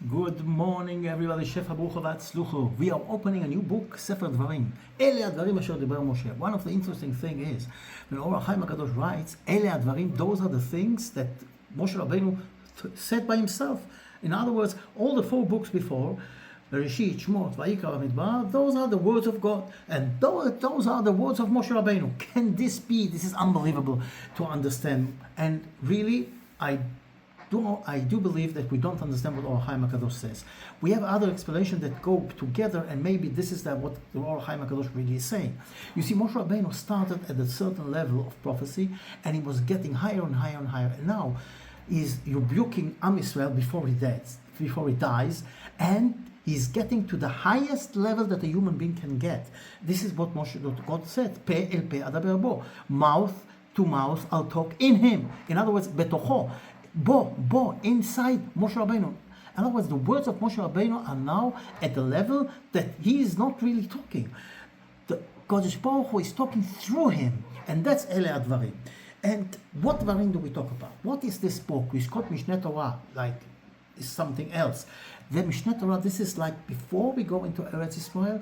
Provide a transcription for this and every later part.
Good morning everybody, שפע ברוך והצלוחו. We are opening a new book, ספר דברים. אלה הדברים אשר דיבר משה. One of the interesting thing is, when אור החיים הקדוש writes, אלה הדברים, those are the things that Moshe Rabbeinu said by himself. In other words, all the 4 books before, Bereshit, Shmot, Vayikra, Bamidbar, those are the words of God. And those are the words of Moshe Rabbeinu. Can this be? This is unbelievable to understand. And really, I do believe that we don't understand what Or HaChaim HaKadosh says. We have other explanations that go together, and maybe this is what the Or HaChaim HaKadosh really is saying. You see, Moshe Rabbeinu started at a certain level of prophecy, and he was getting higher and higher and higher. And now he's rebuking Am Yisrael before he dies, and he's getting to the highest level that a human being can get. This is what God said, Pe el pe adaber bo. Mouth to mouth, I'll talk in him. In other words, betocho. Bo, inside Moshe Rabbeinu. In other words, the words of Moshe Rabbeinu are now at the level that he is not really talking. The Kodesh Baruch Hu is talking through him, and that's Ele Advarim. And what Dvarim do we talk about? What is this book? We called Mishneh Torah, like is something else. The Mishneh Torah, this is like before we go into Eretz Yisrael.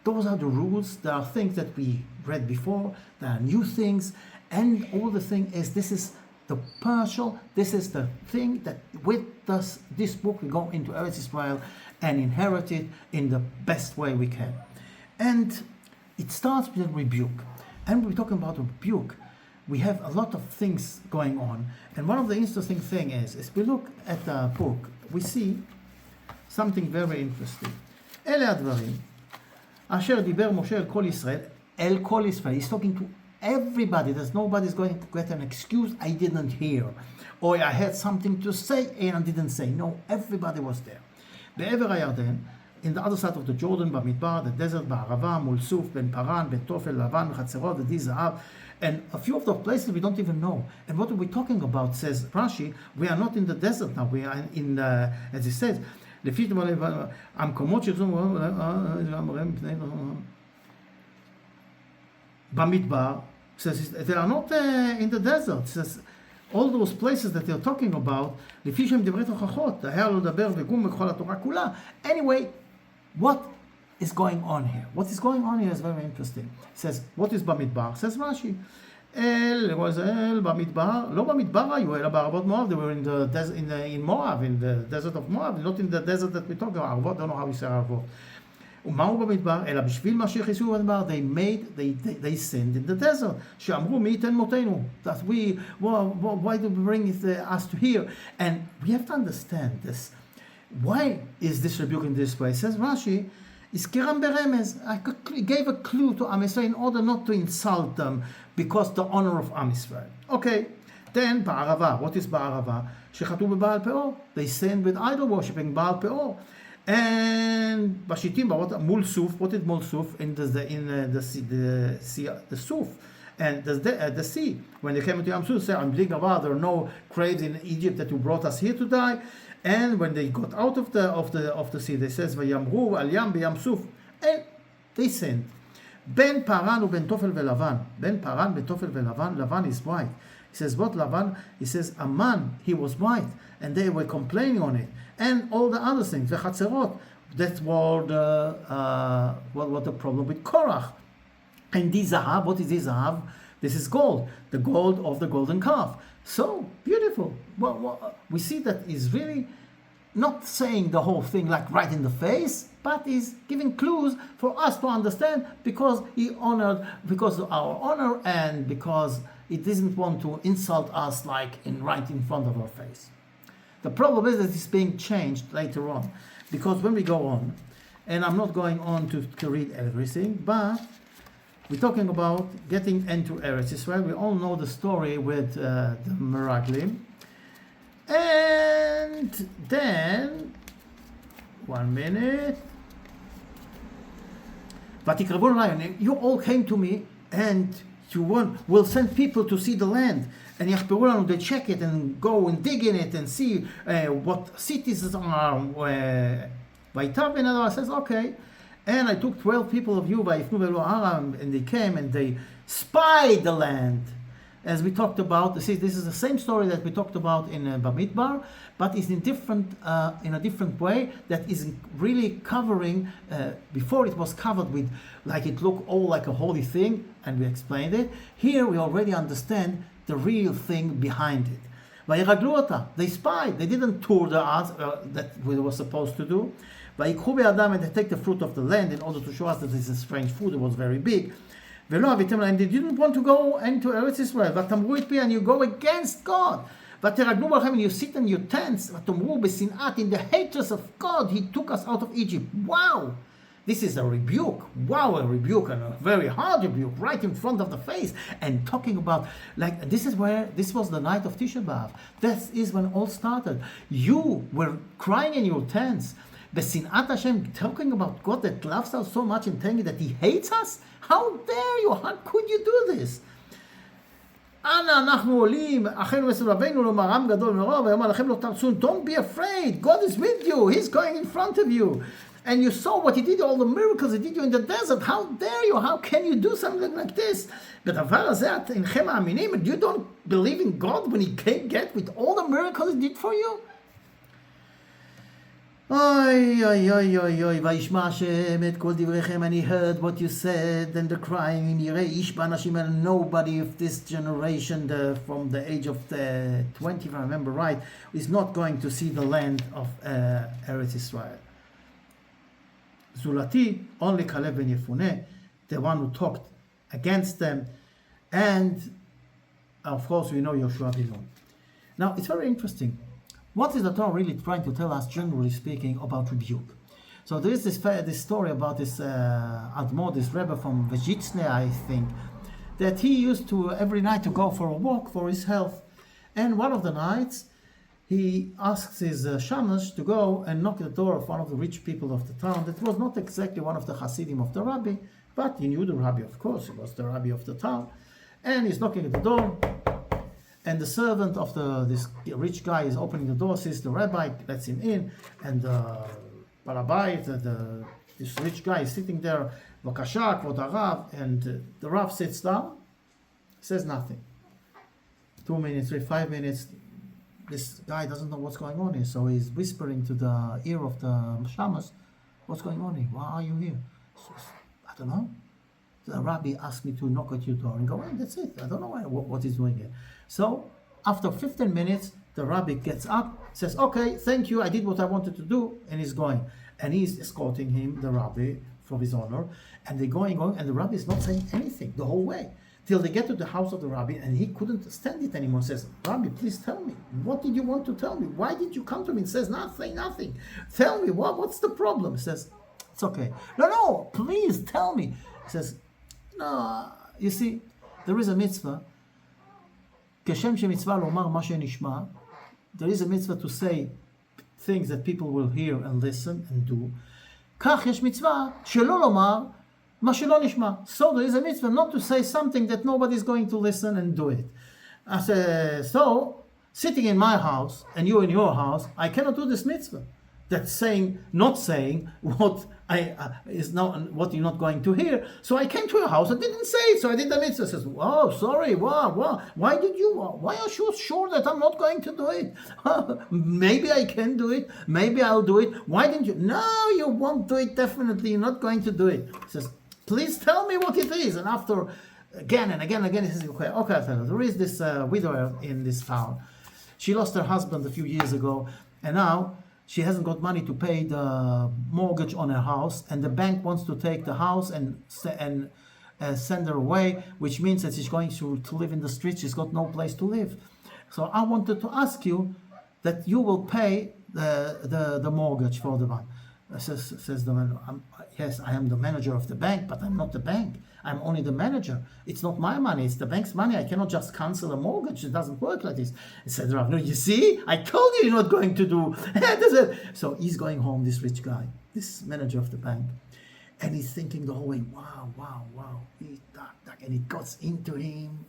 Those are the rules. There are things that we read before. There are new things, and all the thing is this is the partial, this is the thing that with this book we go into Eretz Yisrael and inherit it in the best way we can. And it starts with a rebuke. And we're talking about a rebuke. We have a lot of things going on. And one of the interesting things is we look at the book, we see something very interesting. אלה הדברים, אשר דיבר משה אל כל ישראל, אל כל ישראל. He's talking to everybody. There's nobody's going to get an excuse, I didn't hear, or I had something to say and I didn't say. No, everybody was there. בעבר הירדן, in the other side of the Jordan, במדבר, the desert, בערבה, מול סוף, בין פרן, בין תופל, לבן, וחצרות, ודי זהב, and a few of those places we don't even know. And what are we talking about, says Rashi, we are not in the desert now, we are in as he says, לפי המקומות שחזרו, Bamidbar says they are not in the desert. Says all those places that they're talking about. Anyway, what is going on here? What is going on here is very interesting. It says, what is Bamidbar? Says Rashi. Was El Bamidbar? Lo Bamidbar היו אלא בערבות Moab. They were in the desert, in Moab, in the desert of Moab, not in the desert that we talk about. ערבות, don't know how we say ערבות. ומהו במדבר? אלא בשביל מה שיחיסו במדבר, they sinned in the desert. שאמרו מי ייתן מותנו? That why do we bring us to here? And we have to understand this. Why is this rebuke in this way? Says Rashi, הזכירם ברמז. I gave a clue to Am Yisrael in order not to insult them because the honor of Am Yisrael. Okay, then בערבה. What is בערבה? שחטאו בבעל פאור. They sinned with idol worshipping בעל פאור. And Bashitim, mul suf, what is mul suf? In the suf and the sea. When they came into Yam Suf, say, I'm bleeding about, there are no craves in Egypt that you brought us here to die. And when they got out of the sea, they says, Vayamru al yam b'yam suf, and they sinned. Ben Paran u ben Tofel veLavan. Ben Paran ben Tofel veLavan. Lavan is white. He says, what Lavan? He says, Aman, he was white, and they were complaining on it. And all the other things, v'chatzerot, that were the problem with Korach. And di zahav, what is di zahav? This is gold, the gold of the golden calf. So beautiful. Well, we see that he's really not saying the whole thing like right in the face, but he's giving clues for us to understand because because of our honor and because he doesn't want to insult us like right in front of our face. The problem is that it's being changed later on, because when we go on, and I'm not going on to read everything, but we're talking about getting into Eretz Yisrael. We all know the story with the Meraglim. And then, 1 minute. Vatikravon Rayon, you all came to me and you will send people to see the land. And they check it and go and dig in it and see what cities are. Vaitav and says, okay. And I took 12 people of you, and they came and they spied the land. as we talked about. See, this is the same story that we talked about in Bamidbar, but it's in a different way that isn't really covering. Before it was covered with, like it looked all like a holy thing, and we explained it. Here we already understand the real thing behind it. They spied. They didn't tour the arts that we were supposed to do. And they take the fruit of the land in order to show us that this is strange food. It was very big. And they didn't want to go into Eretz Israel. And you go against God. And you sit in your tents. In the hatred of God, He took us out of Egypt. Wow! This is a rebuke. Wow, a rebuke, and a very hard rebuke, right in front of the face. And talking about, like, this was the night of Tisha B'Av. This is when all started. You were crying in your tents. Besinat Hashem, talking about God that loves us so much and telling you that He hates us? How dare you? How could you do this? Don't be afraid. God is with you. He's going in front of you. And you saw what He did, all the miracles He did you in the desert. How dare you? How can you do something like this? But you don't believe in God when He can't get with all the miracles He did for you? And He heard what you said, and the crying, and nobody of this generation, from the age of 20, if I remember right, is not going to see the land of Eretz Israel. Zulati, only Caleb ben Yefuneh, the one who talked against them, and of course we know Yoshua ben Nun. Now it's very interesting. What is the Torah really trying to tell us, generally speaking, about rebuke? So there is this story about this Admor, this Rebbe from Vejitsne, I think, that he used to every night to go for a walk for his health. And one of the nights, he asks his shamash to go and knock at the door of one of the rich people of the town. That was not exactly one of the Hasidim of the rabbi, but he knew the rabbi, of course. He was the rabbi of the town. And he's knocking at the door. And the servant of this rich guy is opening the door, sees the rabbi, lets him in. And the Barabai, this rich guy is sitting there, Vakasha, Kvod Harav, and the Rav sits down, says nothing. 2 minutes, 3, 5 minutes, this guy doesn't know what's going on here, so he's whispering to the ear of the shamas, what's going on here? Why are you here? Says, I don't know. The rabbi asked me to knock at your door and go in, that's it. I don't know what he's doing here. So, after 15 minutes, the rabbi gets up, says, okay, thank you, I did what I wanted to do, and he's going. And he's escorting him, the rabbi, for his honor, and they're going, and the rabbi is not saying anything the whole way. Till they get to the house of the rabbi, and he couldn't stand it anymore. Says, Rabbi, please tell me. What did you want to tell me? Why did you come to me? He says, nothing. Tell me, what's the problem? He says, it's okay. No, please tell me. He says, no, you see, there is a mitzvah. There is a mitzvah to say things that people will hear and listen and do. כך יש מצווה שלא לומר מה שלא נשמע. So there is a mitzvah not to say something that nobody is going to listen and do it. So, sitting in my house and you in your house, I cannot do this mitzvah. That's not saying what what you're not going to hear. So I came to your house, I didn't say it, so I did the mitzvah. Says, oh, sorry, wow. Why are you sure that I'm not going to do it? Maybe I can do it, maybe I'll do it. Why didn't you? No, you won't do it, definitely, you're not going to do it. He says, please tell me what it is. And after, again and again, he says, okay, there is this widower in this town. She lost her husband a few years ago, and now she hasn't got money to pay the mortgage on her house, and the bank wants to take the house and send her away, which means that she's going to live in the streets. She's got no place to live. So I wanted to ask you that you will pay the mortgage for the one. Says the man, yes, I am the manager of the bank, but I'm not the bank. I'm only the manager. It's not my money, it's the bank's money. I cannot just cancel a mortgage. It doesn't work like this. He said, no, you see, I told you you're not going to do. So he's going home, this rich guy, this manager of the bank, and he's thinking the whole way, wow. And it got into him.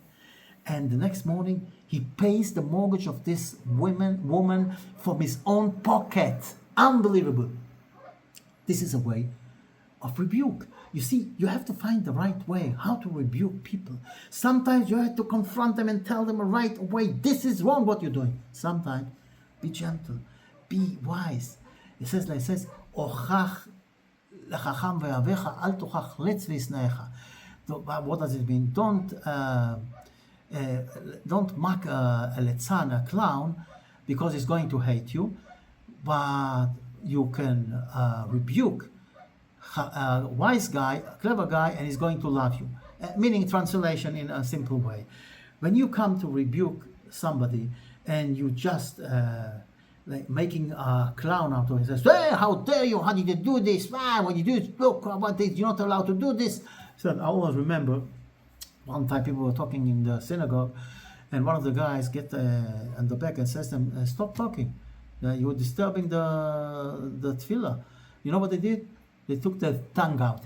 And the next morning, he pays the mortgage of this woman from his own pocket. Unbelievable. This is a way of rebuke. You see, you have to find the right way, how to rebuke people. Sometimes you have to confront them and tell them right away, this is wrong what you're doing. Sometimes, be gentle, be wise. It says, "Ochach lechacham ve'avecha, al tochach letz v'isnecha." What does it mean? Don't mock a litzan, a clown, because he's going to hate you, but you can rebuke a wise guy, a clever guy, and he's going to love you. Meaning, translation in a simple way. When you come to rebuke somebody and you just like making a clown out of it, says, "Hey, how dare you? How did you do this? When you do this, look, what this, you're not allowed to do this." So I always remember one time people were talking in the synagogue, and one of the guys get on the back and says to them, "Stop talking. You're disturbing the tefillah." You know what they did? They took their tongue out.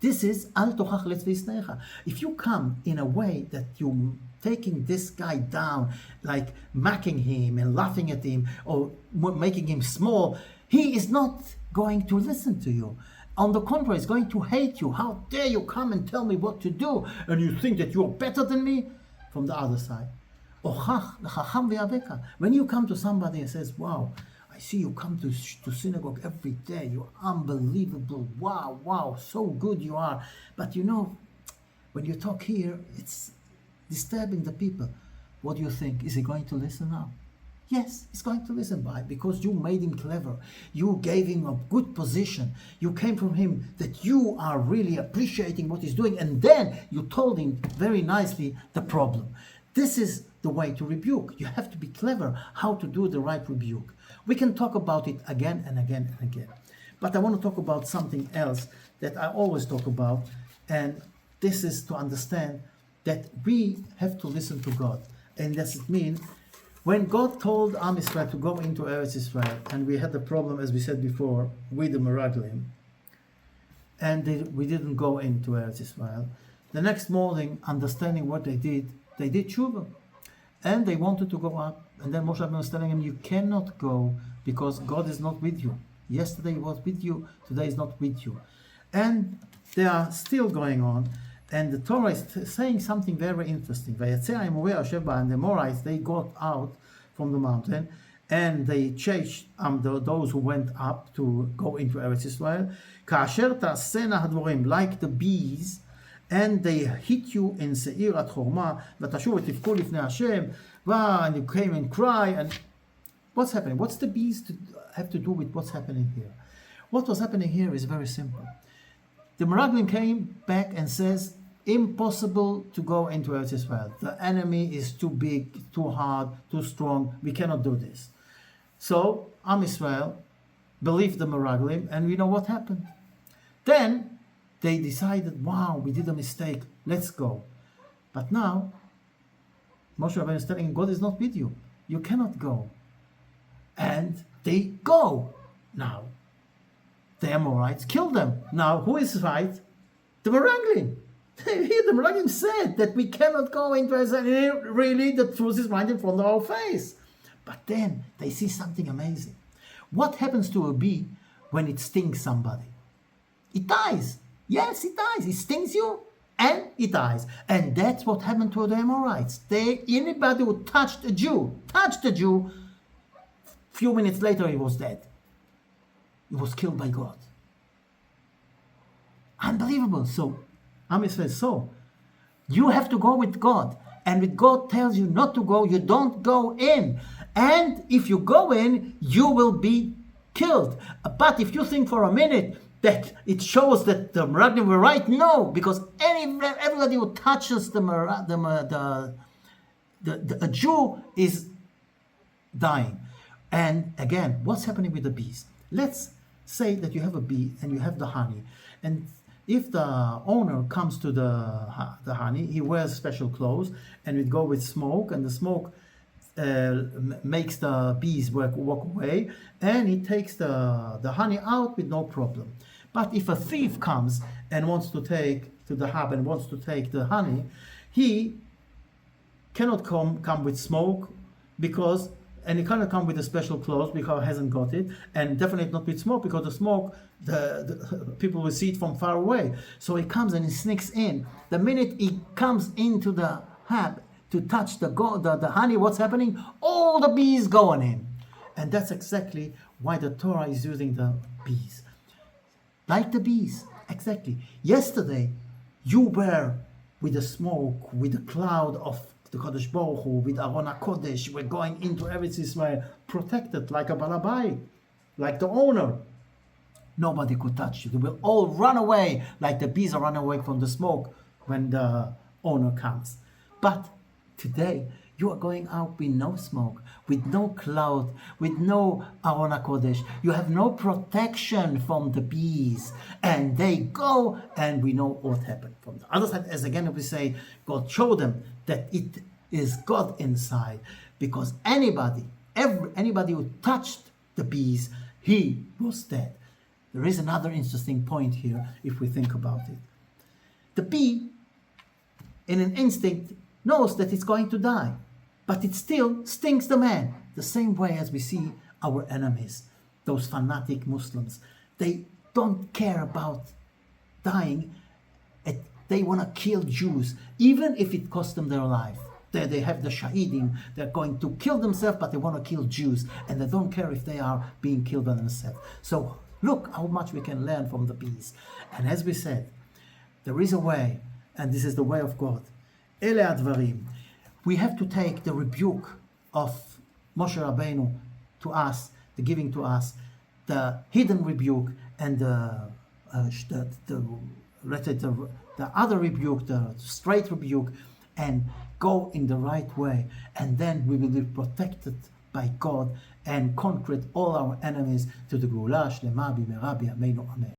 This is al tochach letz v'isnecha. If you come in a way that you're taking this guy down, like mocking him and laughing at him or making him small, he is not going to listen to you. On the contrary, he's going to hate you. How dare you come and tell me what to do? And you think that you're better than me? From the other side. When you come to somebody and says, "Wow, I see you come to synagogue every day. You're unbelievable. Wow, so good you are. But you know, when you talk here, it's disturbing the people." What do you think? Is he going to listen now? Yes, he's going to listen. Why? Because you made him clever. You gave him a good position. You came from him that you are really appreciating what he's doing. And then you told him very nicely the problem. This is the way to rebuke. You have to be clever how to do the right rebuke. We can talk about it again and again and again. But I want to talk about something else that I always talk about. And this is to understand that we have to listen to God. And does it mean when God told Am Israel to go into Eretz Israel, and we had the problem, as we said before, with the Meraglim, and we didn't go into Eretz Israel, the next morning, understanding what they did tshuva. And they wanted to go up. And then Moshe Rabbeinu was telling him, you cannot go because God is not with you. Yesterday he was with you, today is not with you. And they are still going on. And the Torah is saying something very interesting. And the Amorites, they got out from the mountain and they chased those who went up to go into Eretz Israel. Like the bees, and they hit you in Seir at Chorma, and you came and cry. And what's happening? What's the bees have to do with what's happening here? What was happening here is very simple. The Meraglim came back and says, impossible to go into Eretz Israel. The enemy is too big, too hard, too strong. We cannot do this. So Am Israel believed the Meraglim, and we know what happened. Then they decided, wow, we did a mistake. Let's go. But now Moshe Rabbeinu is telling him, God is not with you. You cannot go. And they go. Now the Amorites killed them. Now who is right? The Meraglim. Here the Meraglim said that we cannot go into Israel. Really, the truth is right in front of our face. But then they see something amazing. What happens to a bee when it stings somebody? It dies. Yes, it dies. It stings you and it dies. And that's what happened to the Amorites. Anybody who touched a Jew, few minutes later he was dead. He was killed by God. Unbelievable. So Am Yisrael, so you have to go with God. And when God tells you not to go, you don't go in. And if you go in, you will be killed. But if you think for a minute that it shows that the Meraglim were right, no, because everybody who touches a Jew is dying. And again, what's happening with the bees? Let's say that you have a bee and you have the honey, and if the owner comes to the honey, he wears special clothes, and we go with smoke, and the smoke makes the bees walk away, and he takes the honey out with no problem. But if a thief comes and wants to take to the hub and wants to take the honey, he cannot come with smoke, because And it cannot come with a special clothes because it hasn't got it, and definitely not with smoke because the smoke, the people will see it from far away. So he comes and he sneaks in. The minute he comes into the hive to touch the honey, what's happening? All the bees go on him. And that's exactly why the Torah is using the bees. Like the bees, exactly. Yesterday, you were with the smoke, with the cloud of the Kodesh Baruch Hu, with Aron HaKodesh, we're going into Eretz Israel, protected like a balabai, like the owner. Nobody could touch you. They will all run away, like the bees are running away from the smoke when the owner comes. But today, you are going out with no smoke, with no cloud, with no Aron HaKodesh. You have no protection from the bees. And they go, and we know what happened. From the other side, as again we say, God showed them that it is God inside. Because anybody who touched the bees, he was dead. There is another interesting point here, if we think about it. The bee, in an instinct, knows that it's going to die. But it still stings the man, the same way as we see our enemies, those fanatic Muslims. They don't care about dying. They want to kill Jews, even if it costs them their life. They have the shahidim, they're going to kill themselves, but they want to kill Jews, and they don't care if they are being killed by themselves. So look how much we can learn from the bees. And as we said, there is a way, and this is the way of God. Ele advarim. We have to take the rebuke of Moshe Rabbeinu to us, the giving to us, the hidden rebuke, and the other rebuke, the straight rebuke, and go in the right way. And then we will be protected by God and conquer all our enemies to the Geulah Shlema b'mehera b'yameinu Amen.